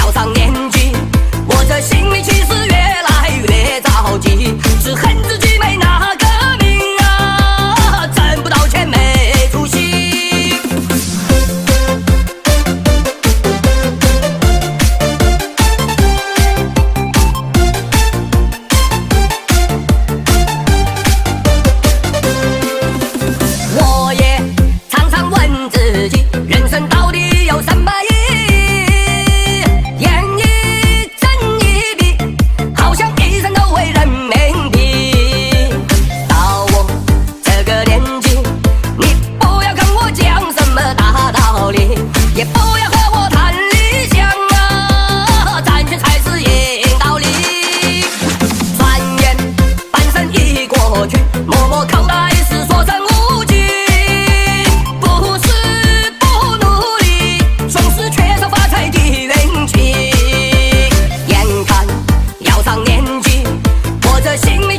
要上年纪，我这心里其实越来越着急，只恨自己没那个命啊，挣不到钱没出息。我也常常问自己，人生到底有什么意义？演一真一笔，好像一生都为人民币。到我这个年纪，你不要跟我讲什么大道理，也不要和我谈理想啊，赚钱才是硬道理。转眼半生已过去，默默口袋是所剩无几。不是不努力，总是缺少发财的运气。眼看要上年纪，我这心里